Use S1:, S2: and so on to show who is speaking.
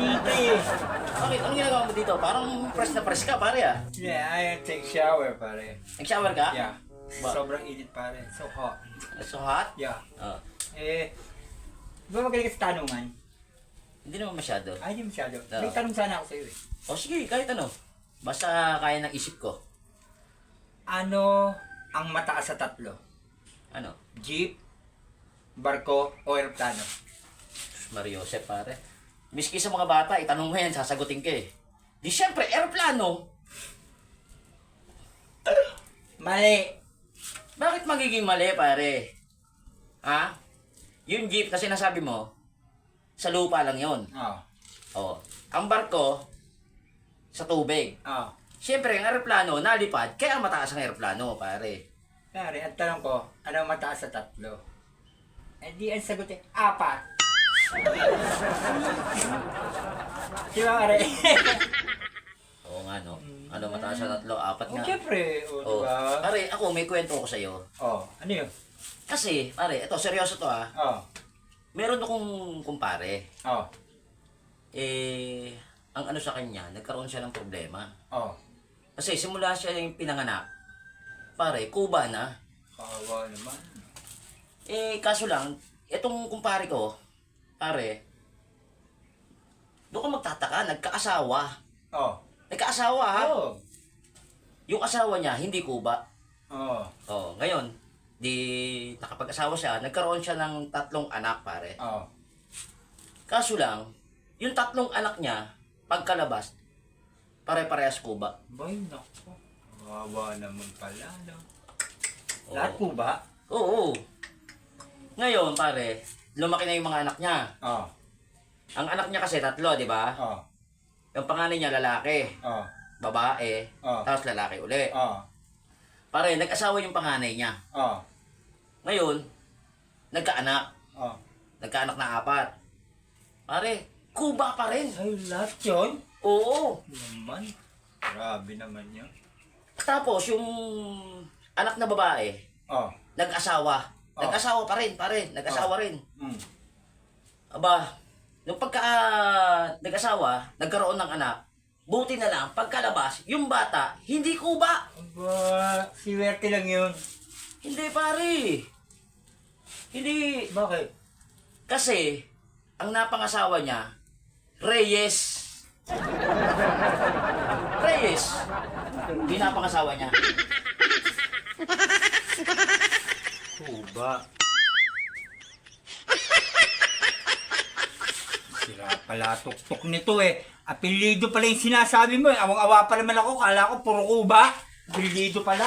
S1: dito eh.
S2: Bakit? Anong ginagawa mo dito? Parang fresh na fresh ka, pare ah.
S1: Yeah, I take shower, pare.
S2: Nag-shower ka?
S1: Yeah.
S2: Ba-
S1: Sobrang init, pare. So hot.
S2: So hot?
S1: Yeah.
S2: Oh.
S1: Di ba magaling ka sa tanungan?
S2: Hindi naman masyado.
S1: Ay, hindi masyado.
S2: Oo.
S1: May tanong sana ako sa'yo eh.
S2: O sige, kahit ano. Basta kaya ng isip ko.
S1: Ano ang mataas sa tatlo?
S2: Ano?
S1: Jeep, barko, o aeroplano?
S2: Mario Joseph, pare. Miski sa mga bata, itanong mo yan, sasagutin ka eh. Di syempre, aeroplano.
S1: Mali.
S2: Bakit magiging mali, pare? Ha? Yung jeep na sinasabi mo, sa lupa lang yon.
S1: Oh.
S2: Oh. Ang barko, sa tubig.
S1: Oh.
S2: Siyempre, ang aeroplano, nalipad, kaya mataas ang aeroplano, pare.
S1: Pare, ang tanong ko, ano ang mataas sa tatlo? Eh di ang sagot eh, apat. Di ba, pare?
S2: Oo nga, no? Ano mataas sa tatlo? Apat
S1: Oh,
S2: nga.
S1: syempre. O,
S2: Oh.
S1: diba?
S2: Pare, ako, may kwento ko sa'yo.
S1: Oh, ano yun?
S2: Kasi, pare, ito, seryoso to ha.
S1: Oh.
S2: Meron akong kumpare.
S1: Oh.
S2: Ang ano sa kanya, nagkaroon siya ng problema.
S1: Oh.
S2: Kasi simula siya yung pinanganak, pare, kuba na.
S1: Kawawa naman.
S2: Kaso lang, itong kumpare ko, pare, doon ka magtataka, nagkaasawa.
S1: Oh.
S2: Nagkaasawa ha?
S1: Oh.
S2: Yung asawa niya, hindi kuba.
S1: Oh.
S2: Oh, ngayon, di nakapag-asawa siya, nagkaroon siya ng 3 anak, pare.
S1: Oh.
S2: Kaso lang, yung 3 anak niya, pagkalabas, pare-parehas kuba.
S1: Bay, naku. Kawawa naman pala, no?
S2: Oo.
S1: Lahat po ba?
S2: Oo. Ngayon, pare, lumaki na yung mga anak niya.
S1: Oh.
S2: Ang anak niya kasi 3, di ba?
S1: Oh.
S2: Yung panganay niya lalaki,
S1: Oh.
S2: babae,
S1: Oh.
S2: tapos lalaki uli.
S1: Oh.
S2: Pare, nag-asawa yung panganay niya.
S1: Oh.
S2: Ngayon, nagkaanak.
S1: Oh.
S2: Nagkaanak na 4. Pare, kuba pa rin.
S1: Ay, lahat yun?
S2: Oo.
S1: Naman. Grabe naman yun.
S2: Tapos, yung anak na babae,
S1: Oh.
S2: nag-asawa.
S1: Oh.
S2: Nag-asawa pa rin, pare. Nag-asawa rin.
S1: Mm.
S2: Aba, nung pagka nag-asawa, nagkaroon ng anak, buti na lang, pagkalabas, yung bata, hindi kuba.
S1: Aba, siwerte lang yun.
S2: Hindi, pare. Hindi.
S1: Bakit?
S2: Kasi, ang napangasawa niya, Reyes. Reyes. Yung napangasawa niya.
S1: Kuba. Sira pala tuktok nito eh. Apelido pala yung sinasabi mo eh. Awang-awa pa naman ako. Kala ko puro kuba. Apelido pala.